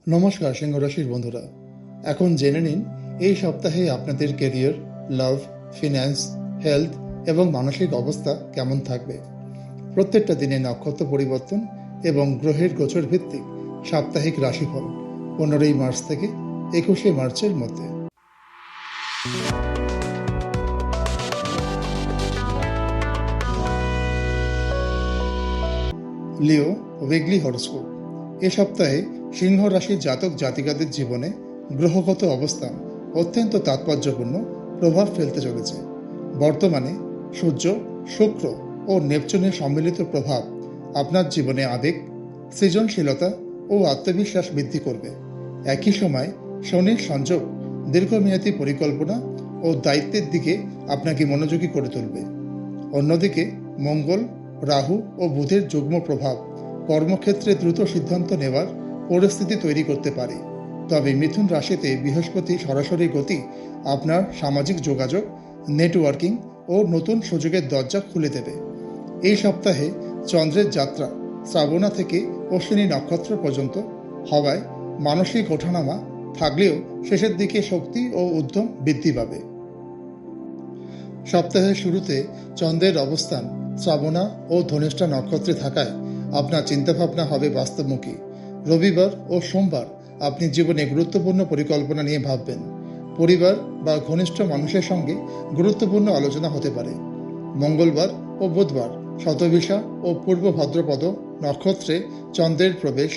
নমস্কার সিংহ রাশির বন্ধুরা, এখন জেনে নিন এই সপ্তাহে আপনাদের ক্যারিয়ার, লাভ, ফিন্যান্স, হেলথ এবং মানসিক অবস্থা কেমন থাকবে। প্রত্যেকটা দিনে নক্ষত্র পরিবর্তন এবং গ্রহের গোচর ভিত্তিক সাপ্তাহিক রাশিফল 15 মার্চ থেকে 21 মার্চের মধ্যে। লিও উইকলি হরোস্কোপ। এ সপ্তাহে সিংহ রাশির জাতক জাতিকাদের জীবনে গ্রহগত অবস্থান অত্যন্ত তাৎপর্যপূর্ণ প্রভাব ফেলতে চলেছে। বর্তমানে সূর্য, শুক্র ও নেপচুনের সম্মিলিত প্রভাব আপনার জীবনে আবেগ, সৃজনশীলতা ও আত্মবিশ্বাস বৃদ্ধি করবে। একই সময় শনির সংযোগ দীর্ঘমেয়াদী পরিকল্পনা ও দায়িত্বের দিকে আপনাকে মনোযোগী করে তুলবে। অন্যদিকে মঙ্গল, রাহু ও বুধের যুগ্ম প্রভাব কর্মক্ষেত্রে দ্রুত সিদ্ধান্ত নেওয়ার পরিস্থিতি তৈরি করতে পারে। তবে মিথুন রাশিতে বৃহস্পতি সরাসরি গতি আপনার সামাজিক যোগাযোগ, নেটওয়ার্কিং ও নতুন সুযোগের দরজা খুলে দেবে। এই সপ্তাহে চন্দ্রের যাত্রা শ্রাবণা থেকে অশ্বিনী নক্ষত্র পর্যন্ত হওয়ায় মানসিক ওঠানামা থাকলেও শেষের দিকে শক্তি ও উদ্যম বৃদ্ধি পাবে। সপ্তাহের শুরুতে চন্দ্রের অবস্থান শ্রাবণা ও ধনিষ্ঠা নক্ষত্রে থাকায় আপনার চিন্তাভাবনা হবে বাস্তবমুখী। রবিবার ও সোমবার আপনি জীবনে গুরুত্বপূর্ণ পরিকল্পনা নিয়ে ভাববেন। পরিবার বা ঘনিষ্ঠ মানুষের সঙ্গে গুরুত্বপূর্ণ আলোচনা হতে পারে। মঙ্গলবার ও বুধবার শতভিষা ও পূর্ব ভাদ্রপদ নক্ষত্রে চন্দ্রের প্রবেশ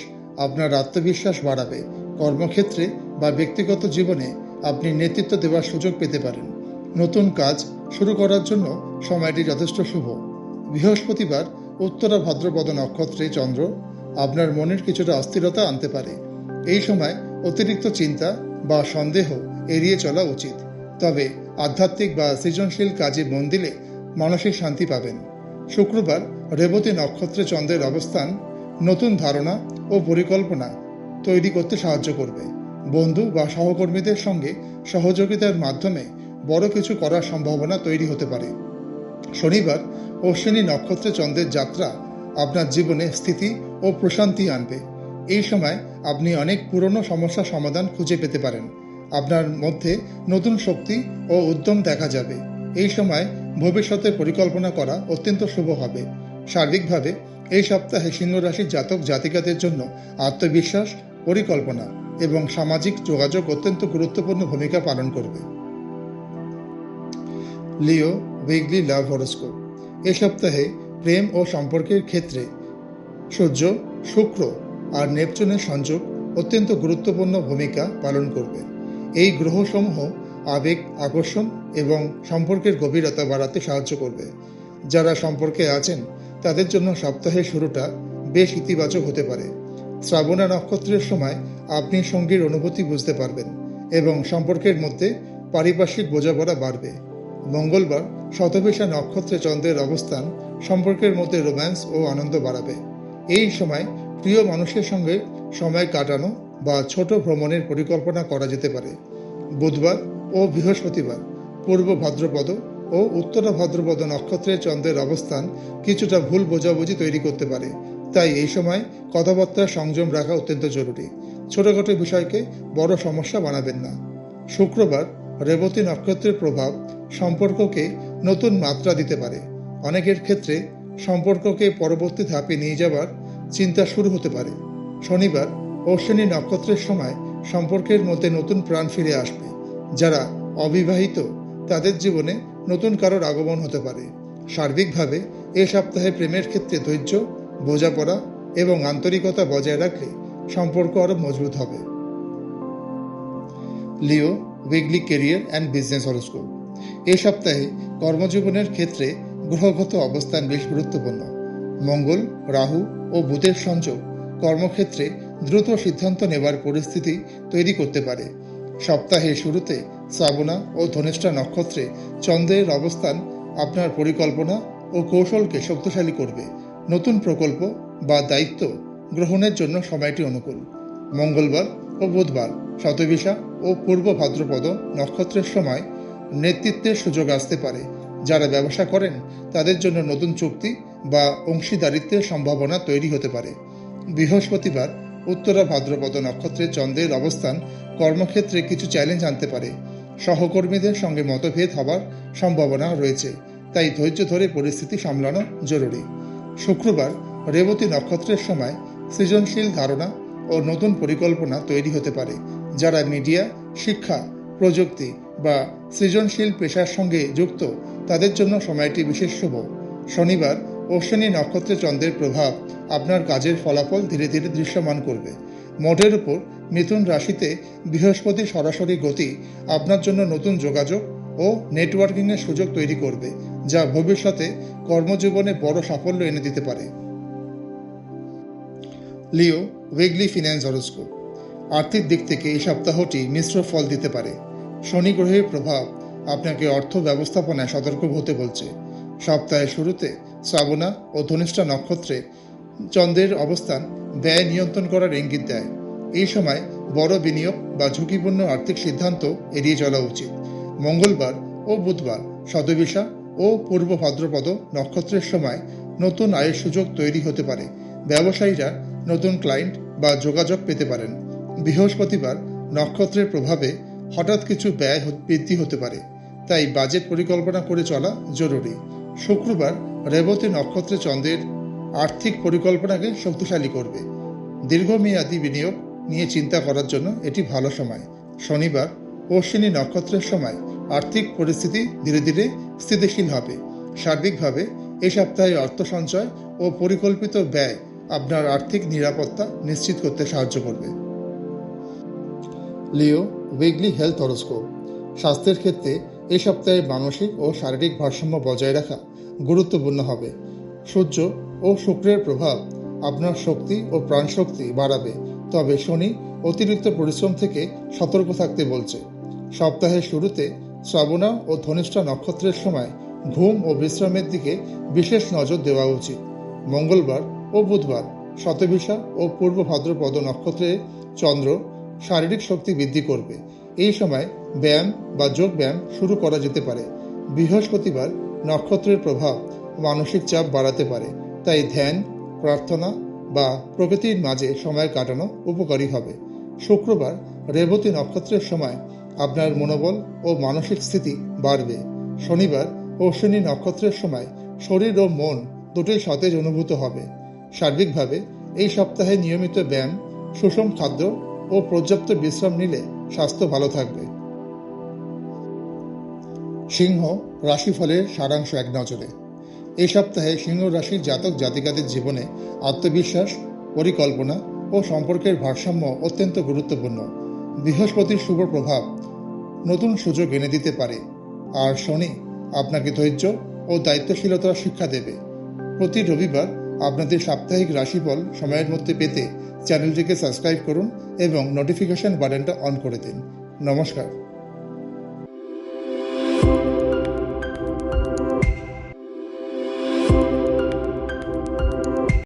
আপনার আত্মবিশ্বাস বাড়াবে। কর্মক্ষেত্রে বা ব্যক্তিগত জীবনে আপনি নেতৃত্ব দেওয়ার সুযোগ পেতে পারেন। নতুন কাজ শুরু করার জন্য সময়টি যথেষ্ট শুভ। বৃহস্পতিবার উত্তরা ভাদ্রপদ নক্ষত্রে চন্দ্র আপনার মনের কিছুটা অস্থিরতা আনতে পারে। এই সময় অতিরিক্ত চিন্তা বা সন্দেহ এড়িয়ে চলা উচিত। তবে আধ্যাত্মিক বা সৃজনশীল কাজে মন দিলে মানসিক শান্তি পাবেন। শুক্রবার রেবতী নক্ষত্রে চন্দ্রের অবস্থান নতুন ধারণা ও পরিকল্পনা তৈরি করতে সাহায্য করবে। বন্ধু বা সহকর্মীদের সঙ্গে সহযোগিতার মাধ্যমে বড় কিছু করার সম্ভাবনা তৈরি হতে পারে। শনিবার অশ্বিনী নক্ষত্রে চন্দ্রের যাত্রা আপনার জীবনে স্থিতি ও প্রশান্তি আনবে। এই সময় আপনি অনেক পুরনো সমস্যার সমাধান খুঁজে পেতে পারেন। আপনার মধ্যে নতুন শক্তি ও উদ্যম দেখা যাবে। এই সময় ভবিষ্যতের পরিকল্পনা করা অত্যন্ত শুভ হবে। সার্বিকভাবে এই সপ্তাহে সিংহ রাশির জাতক জাতিকাদের জন্য আত্মবিশ্বাস, পরিকল্পনা এবং সামাজিক যোগাযোগ অত্যন্ত গুরুত্বপূর্ণ ভূমিকা পালন করবে। লিও উইকলি লাভ হরোস্কোপ। এ সপ্তাহে প্রেম ও সম্পর্কের ক্ষেত্রে সূর্য, শুক্র আর নেপচুনের সংযোগ অত্যন্ত গুরুত্বপূর্ণ ভূমিকা পালন করবে। এই গ্রহসমূহ আবেগ, আকর্ষণ এবং সম্পর্কের গভীরতা বাড়াতে সাহায্য করবে। যারা সম্পর্কে আছেন তাদের জন্য সপ্তাহের শুরুটা বেশ ইতিবাচক হতে পারে। শ্রাবণা নক্ষত্রের সময় আপনি সঙ্গীর অনুভূতি বুঝতে পারবেন এবং সম্পর্কের মধ্যে পারিপার্শ্বিক বোঝাপড়া বাড়বে। মঙ্গলবার শতভিষা নক্ষত্রে চন্দ্রের অবস্থান সম্পর্কের মধ্যে রোম্যান্স ও আনন্দ বাড়াবে। এই সময় প্রিয় মানুষের সঙ্গে সময় কাটানো বা ছোট ভ্রমণের পরিকল্পনা করা যেতে পারে। বুধবার ও বৃহস্পতিবার পূর্ব ভাদ্রপদ ও উত্তরা ভাদ্রপদ নক্ষত্রে চন্দ্রের অবস্থান কিছুটা ভুল বোঝাবুঝি তৈরি করতে পারে। তাই এই সময় কথাবার্তার সংযম রাখা অত্যন্ত জরুরি। ছোটখাটো বিষয়কে বড় সমস্যা বানাবেন না। শুক্রবার রেবতী নক্ষত্রের প্রভাব সম্পর্ককে নতুন মাত্রা দিতে পারে। অনেকের ক্ষেত্রে সম্পর্ককে পরবর্তী ধাপে নিয়ে যাওয়ার চিন্তা শুরু হতে পারে। শনিবার অশ্বিনী নক্ষত্রের সময় সম্পর্কের মধ্যে নতুন প্রাণ ফিরে আসবে। যারা অবিবাহিত তাদের জীবনে নতুন কারোর আগমন হতে পারে। সার্বিকভাবে এ সপ্তাহে প্রেমের ক্ষেত্রে ধৈর্য, বোঝাপড়া এবং আন্তরিকতা বজায় রাখলে সম্পর্ক আরও মজবুত হবে। Leo weekly career and business horoscope. এ সপ্তাহে কর্মজীবনের ক্ষেত্রে গ্রহগত অবস্থান বেশ গুরুত্বপূর্ণ। মঙ্গল, রাহু ও বুধের সংযোগ কর্মক্ষেত্রে দ্রুত সিদ্ধান্ত নেওয়ার পরিস্থিতি তৈরি করতে পারে। সপ্তাহের শুরুতে শ্রাবণা ও ধনিষ্ঠা নক্ষত্রে চন্দ্রের অবস্থান আপনার পরিকল্পনা ও কৌশলকে শক্তিশালী করবে। নতুন প্রকল্প বা দায়িত্ব গ্রহণের জন্য সময়টি অনুকূল। মঙ্গলবার ও বুধবার শতভিষা ও পূর্ব ভাদ্রপদ নক্ষত্রের সময় নেতৃত্বের সুযোগ আসতে পারে। যারা ব্যবসা করেন তাদের জন্য নতুন চুক্তি বা অংশীদারিত্বের সম্ভাবনা তৈরি হতে পারে। বৃহস্পতিবার উত্তরা ভাদ্রপদ নক্ষত্রে চন্দ্রের অবস্থান কর্মক্ষেত্রে কিছু চ্যালেঞ্জ আনতে পারে। সহকর্মীদের সঙ্গে মতভেদ হবার সম্ভাবনা রয়েছে, তাই ধৈর্য ধরে পরিস্থিতি সামলানো জরুরি। শুক্রবার রেবতী নক্ষত্রের সময় সৃজনশীল ধারণা ও নতুন পরিকল্পনা তৈরি হতে পারে। যারা মিডিয়া, শিক্ষা, প্রযুক্তি বা সৃজনশীল পেশার সঙ্গে যুক্ত তাদের জন্য সময়টি বিশেষ শুভ। শনিবার অশ্বিনী নক্ষত্রে চন্দ্রের প্রভাব আপনার কাজের ফলাফল ধীরে ধীরে দৃশ্যমান করবে। মোটের উপর মিথুন রাশিতে বৃহস্পতির সরাসরি গতি আপনার জন্য নতুন যোগাযোগ ও নেটওয়ার্কিংয়ের সুযোগ তৈরি করবে, যা ভবিষ্যতে কর্মজীবনে বড় সাফল্য এনে দিতে পারে। লিও উইকলি ফিন্যান্স হরোস্কোপ। আর্থিক দিক থেকে এই সপ্তাহটি মিশ্র ফল দিতে পারে। শনি গ্রহের প্রভাব আপনাকে অর্থ ব্যবস্থাপনায় সতর্ক হতে বলছে। সপ্তাহের শুরুতে শ্রাবণা ও ধনিষ্ঠা নক্ষত্রে চন্দ্রের অবস্থান ব্যয় নিয়ন্ত্রণ করার ইঙ্গিত দেয়। এই সময় বড় বিনিয়োগ বা ঝুঁকিপূর্ণ আর্থিক সিদ্ধান্ত এড়িয়ে চলা উচিত। মঙ্গলবার ও বুধবার শতবিশা ও পূর্ব ভাদ্রপদ নক্ষত্রের সময় নতুন আয়ের সুযোগ তৈরি হতে পারে। ব্যবসায়ীরা নতুন ক্লায়েন্ট বা যোগাযোগ পেতে পারেন। বৃহস্পতিবার নক্ষত্রের প্রভাবে হঠাৎ কিছু ব্যয় বৃদ্ধি হতে পারে, তাই বাজেট পরিকল্পনা করে চলা জরুরি। শুক্রবার রেবতী নক্ষত্রে চন্দ্রের আর্থিক পরিকল্পনাকে শক্তিশালী করবে। দীর্ঘমেয়াদী বিনিয়োগ নিয়ে চিন্তা করার জন্য এটি ভালো সময়। শনিবার অশ্বিনী নক্ষত্রের সময় আর্থিক পরিস্থিতি ধীরে ধীরে স্থিতিশীল হবে। সার্বিকভাবে এই সপ্তাহে অর্থ সঞ্চয় ও পরিকল্পিত ব্যয় আপনার আর্থিক নিরাপত্তা নিশ্চিত করতে সাহায্য করবে। লিও উইকলি হেলথ হরোস্কোপ। স্বাস্থ্যের ক্ষেত্রে এই সপ্তাহে মানসিক ও শারীরিক ভারসাম্য বজায় রাখা গুরুত্বপূর্ণ হবে। সূর্য ও শুক্রের প্রভাব আপনার শক্তি ও প্রাণশক্তি বাড়াবে, তবে শনি অতিরিক্ত পরিশ্রম থেকে সতর্ক থাকতে বলছে। সপ্তাহের শুরুতে শ্রাবণা ও ধনিষ্ঠা নক্ষত্রের সময় ঘুম ও বিশ্রামের দিকে বিশেষ নজর দেওয়া উচিত। মঙ্গলবার ও বুধবার শতবিশা ও পূর্ব ভাদ্রপদ নক্ষত্রে চন্দ্র শারীরিক শক্তি বৃদ্ধি করবে। এই সময় ব্যায়াম বা যোগ ব্যায়াম শুরু করা যেতে পারে। বৃহস্পতিবার নক্ষত্রের প্রভাব মানসিক চাপ বাড়াতে পারে, তাই ধ্যান, প্রার্থনা বা প্রকৃতির মাঝে সময় কাটানো উপকারী হবে। শুক্রবার রেবতী নক্ষত্রের সময় আপনার মনোবল ও মানসিক স্থিতি বাড়বে। শনিবার অশ্বিনী নক্ষত্রের সময় শরীর ও মন দুটোই সতেজ অনুভূত হবে। সার্বিকভাবে এই সপ্তাহে নিয়মিত ব্যায়াম, সুষম খাদ্য ও পর্যাপ্ত বিশ্রাম নিলে স্বাস্থ্য ভালো থাকবে। সিংহ রাশিফলের সারাংশ এক নজরে। এই সপ্তাহে সিংহ রাশির জাতক জাতিকাদের জীবনে আত্মবিশ্বাস, পরিকল্পনা ও সম্পর্কের ভারসাম্য অত্যন্ত গুরুত্বপূর্ণ। বৃহস্পতির শুভ প্রভাব নতুন সুযোগ এনে দিতে পারে, আর শনি আপনাকে ধৈর্য ও দায়িত্বশীলতার শিক্ষা দেবে। প্রতি রবিবার আপনাদের সাপ্তাহিক রাশিফল সময়ের মধ্যে পেতে চ্যানেলটিকে সাবস্ক্রাইব করুন এবং নোটিফিকেশন বাটনটা অন করে দিন। নমস্কার।